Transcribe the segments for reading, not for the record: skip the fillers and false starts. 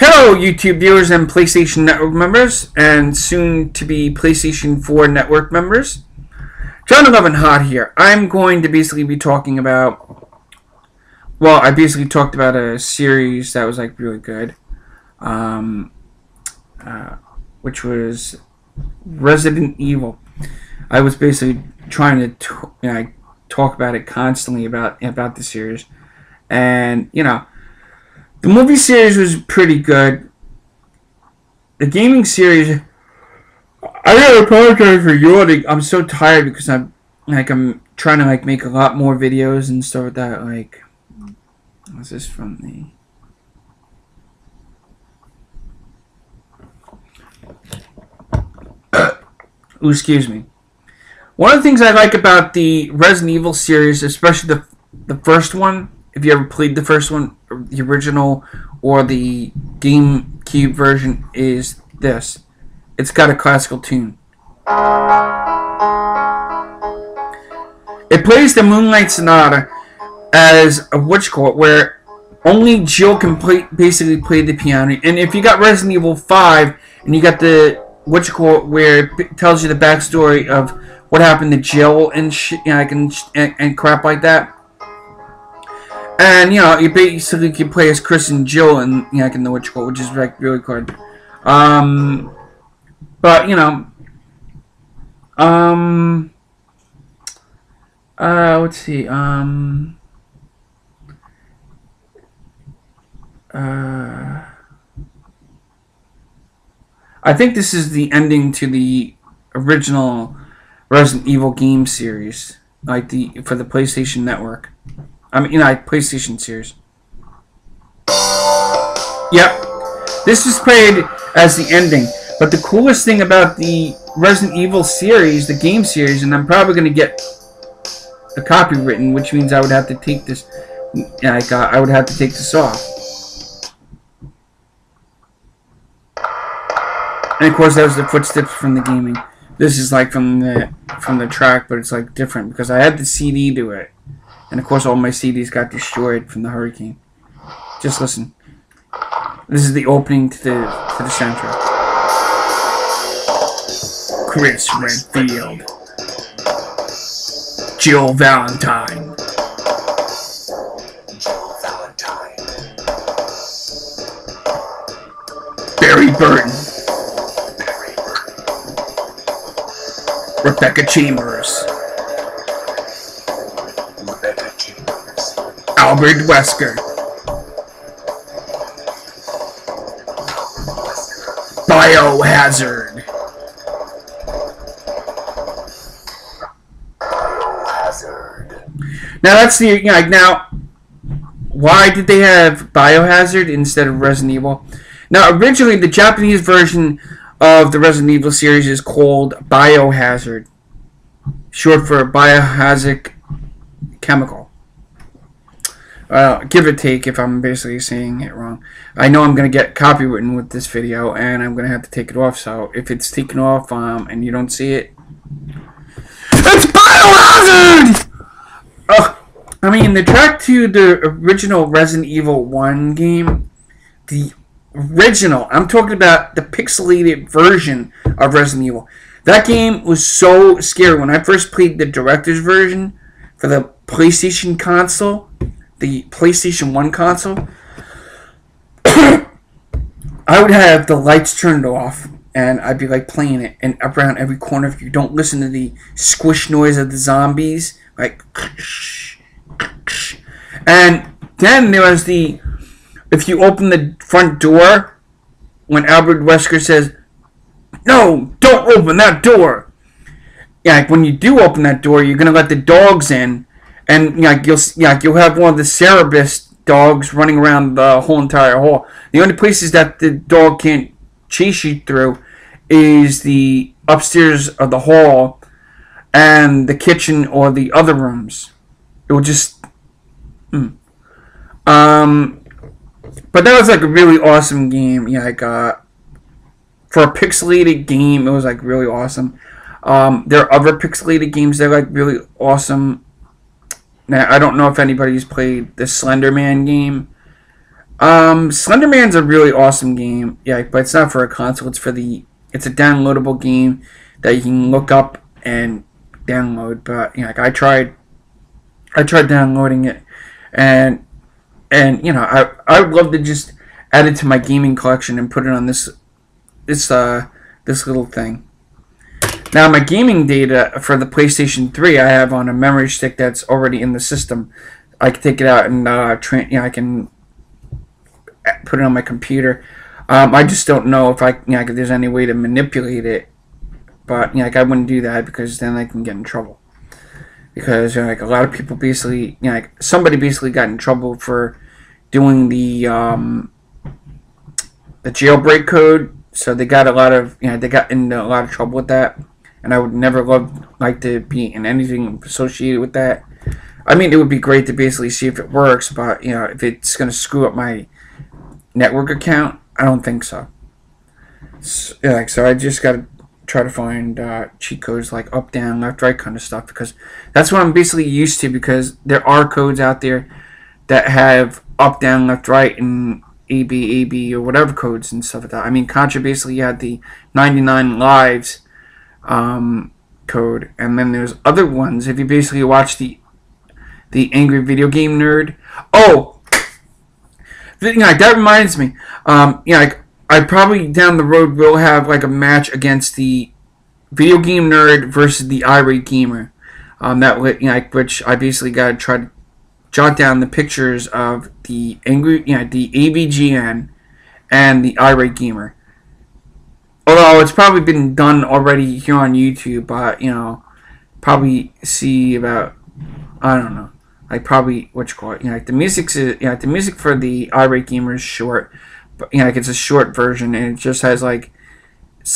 Hello, YouTube viewers and PlayStation Network members, and soon to be PlayStation 4 Network members. John 11 Hot here. I'm going to basically be talking about, well, I basically talked about a series that was like really good, which was Resident Evil. I was basically trying to talk about it constantly about the series, and the movie series was pretty good. The gaming series, I really apologize for yawning. I'm so tired because I'm trying to make a lot more videos and stuff like that. What's this from the? Ooh, excuse me. One of the things I like about the Resident Evil series, especially the first one, if you ever played the first one, the original or the GameCube version, is this. It's got a classical tune. It plays the Moonlight Sonata as a where only Jill can basically play the piano. And if you got Resident Evil 5 and you got the where it tells you the backstory of what happened to Jill and and crap like that. And you basically can play as Chris and Jill in in the which is really good. But let's see. I think this is the ending to the original Resident Evil game series, for the PlayStation Network. PlayStation series. Yep. This is played as the ending. But the coolest thing about the Resident Evil series, the game series, and I'm probably going to get a copy written, which means I would have to take this, I would have to take this off. And of course, that was the footsteps from the gaming. This is from the track, but it's different because I had the CD to it. And of course, all my CDs got destroyed from the hurricane. Just listen. This is the opening to the soundtrack. Chris Redfield, Jill Valentine, Barry Burton, Rebecca Chambers, Albert Wesker, Biohazard. Now that's the now. Why did they have Biohazard instead of Resident Evil? Now originally the Japanese version of the Resident Evil series is called Biohazard, short for biohazard chemical. Give or take if I'm basically saying it wrong. I know I'm going to get copywritten with this video, and I'm going to have to take it off. So if it's taken off and you don't see it, it's Biohazard! The track to the original Resident Evil 1 game, the original, I'm talking about the pixelated version of Resident Evil. That game was so scary. When I first played the director's version for the PlayStation console, the PlayStation 1 console, I would have the lights turned off, and I'd be playing it, and around every corner, if you don't listen to the squish noise of the zombies, and then there was if you open the front door, when Albert Wesker says, "No, don't open that door." When you do open that door, you're gonna let the dogs in, and you'll have one of the Cerebus dogs running around the whole entire hall. The only places that the dog can't chase you through is the upstairs of the hall and the kitchen or the other rooms. It will just but that was a really awesome game. For a pixelated game, it was really awesome. There are other pixelated games that are really awesome. Now I don't know if anybody's played the Slender Man game. Slender Man's a really awesome game. Yeah, but it's not for a console. It's a downloadable game that you can look up and download. But you know, like I tried downloading it, and you know, I would love to just add it to my gaming collection and put it on this little thing. Now, my gaming data for the PlayStation 3 I have on a memory stick that's already in the system. I can take it out and I can put it on my computer. I just don't know if if there's any way to manipulate it. But like I wouldn't do that because then I can get in trouble. Because like a lot of people basically, like somebody basically got in trouble for doing the jailbreak code. So they got they got into a lot of trouble with that. And I would never like to be in anything associated with that. I mean, it would be great to basically see if it works, but if it's going to screw up my network account, I don't think so. So I just got to try to find cheat codes like up, down, left, right kind of stuff, because that's what I'm basically used to, because there are codes out there that have up, down, left, right, and AB, or whatever codes and stuff like that. I mean, Contra basically had the 99 lives code, and then there's other ones. If you basically watch the Angry Video Game Nerd, that reminds me. I probably down the road will have like a match against the Video Game Nerd versus the Irate Gamer. Which I basically got to try to jot down the pictures of the the AVGN and the Irate Gamer. Although it's probably been done already here on YouTube, but probably see about, I don't know, like probably like the music for the Irate Gamer is short, but like it's a short version and it just has like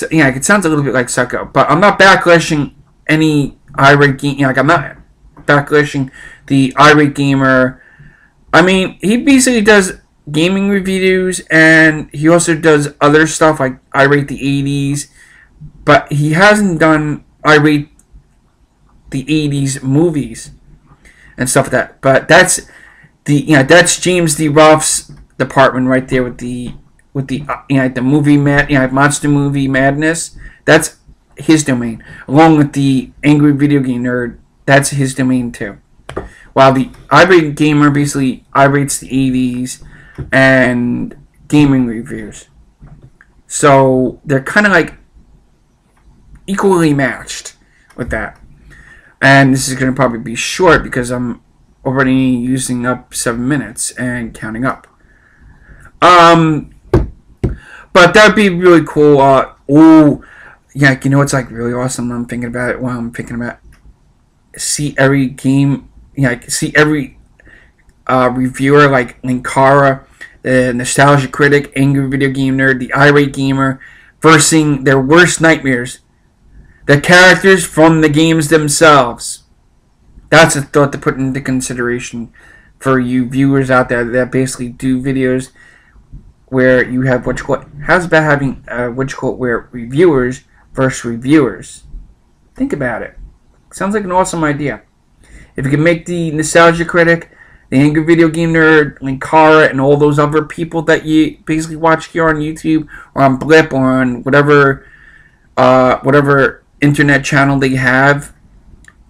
it sounds a little bit like Sucko. But I'm not backlashing any Irate Gamer. I'm not backlashing the Irate Gamer. I mean, he basically does gaming reviews, and he also does other stuff like I Rate the 80s, but he hasn't done I Rate the 80s movies and stuff like that. But that's that's James D. Ruff's department right there with the the movie monster movie madness. That's his domain, along with the Angry Video Game Nerd. That's his domain too. While the Irate Gamer basically irates the 80s and gaming reviews. So they're kind of like equally matched with that. And this is going to probably be short because I'm already using up 7 minutes and counting up. But that'd be really cool. It's like really awesome. I'm thinking about it while I'm thinking about see every game. See every reviewer like Linkara, the Nostalgia Critic, Angry Video Game Nerd, the Irate Gamer, versing their worst nightmares, the characters from the games themselves. That's a thought to put into consideration for you viewers out there that basically do videos where you have how's about having where reviewers versus reviewers. Think about it. Sounds like an awesome idea. If you can make the Nostalgia Critic, the Angry Video Game Nerd, Linkara, and all those other people that you basically watch here on YouTube or on Blip or on whatever internet channel they have,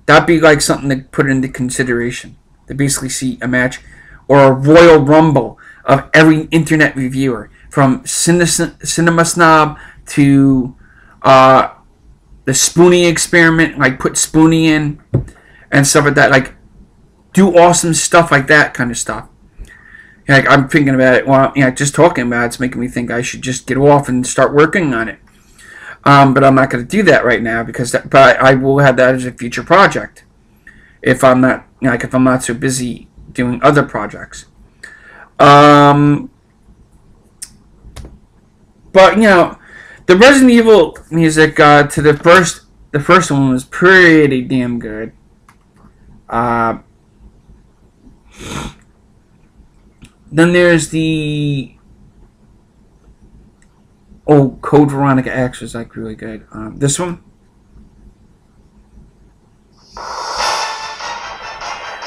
that'd be like something to put into consideration. To basically see a match or a Royal Rumble of every internet reviewer, from Cinema Snob to the Spoonie Experiment, like put Spoonie in and stuff like that. Like, do awesome stuff like that kind of stuff. Like, I'm thinking about it. Just talking about it's making me think I should just get off and start working on it. But I'm not going to do that right now but I will have that as a future project if I'm not if I'm not so busy doing other projects. But the Resident Evil music to the first one was pretty damn good. Then there's the Code Veronica X was like really good. This one.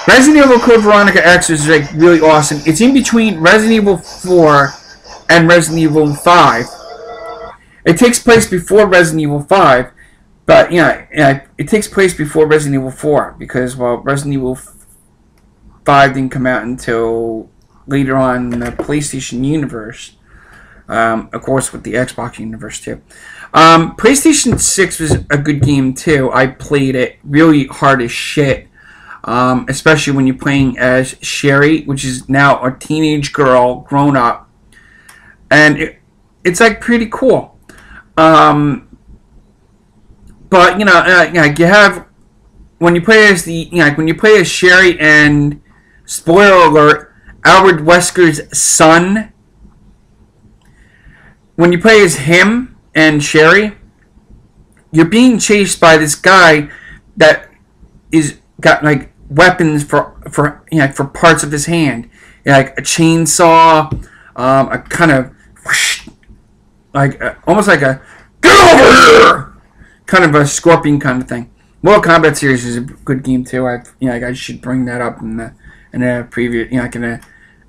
Resident Evil Code Veronica X is like really awesome. It's in between Resident Evil 4 and Resident Evil 5. It takes place before Resident Evil 5, but it takes place before Resident Evil 4 because Resident Evil 5 didn't come out until later on in the PlayStation universe. Of course, with the Xbox universe too. PlayStation 6 was a good game too. I played it really hard as shit. Especially when you're playing as Sherry, which is now a teenage girl, grown up, and it's like pretty cool. But you have when you play as when you play as Sherry, and spoiler alert, Albert Wesker's son. When you play as him and Sherry, you're being chased by this guy that is got like weapons for parts of his hand, like a chainsaw, a kind of almost like a get over here kind of a scorpion kind of thing. Mortal Kombat series is a good game too. I should bring that up in a preview, in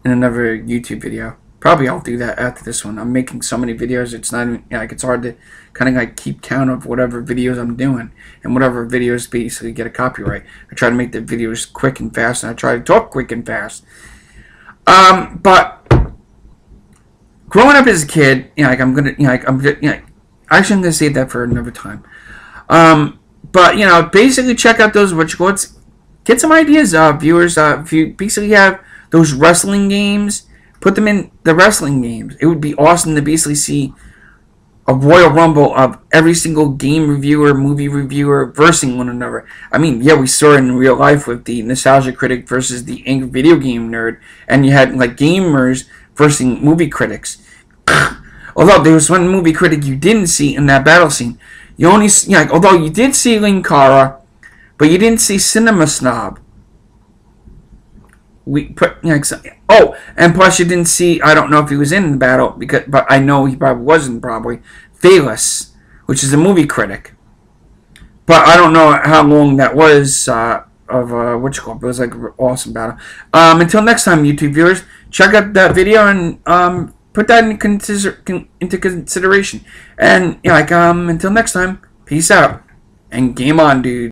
another YouTube video. Probably I'll do that after this one. I'm making so many videos, it's not even, it's hard to kind of like keep count of whatever videos I'm doing, and whatever videos basically get a copyright. I try to make the videos quick and fast, and I try to talk quick and fast. But growing up as a kid, actually I'm gonna save that for another time. But basically check out those get some ideas, viewers. If you basically have those wrestling games, put them in the wrestling games. It would be awesome to basically see a Royal Rumble of every single game reviewer, movie reviewer versing one another. I mean, yeah, we saw it in real life with the Nostalgia Critic versus the Angry Video Game Nerd, and you had like gamers versing movie critics. Although there was one movie critic you didn't see in that battle scene. You only although you did see Linkara, but you didn't see Cinema Snob. And plus you didn't see, I don't know if he was in the battle, but I know he probably wasn't, Phaelus, which is a movie critic. But I don't know how long that was, but it was like an awesome battle. Until next time, YouTube viewers, check out that video and put that into consideration. And until next time, peace out and game on, dude.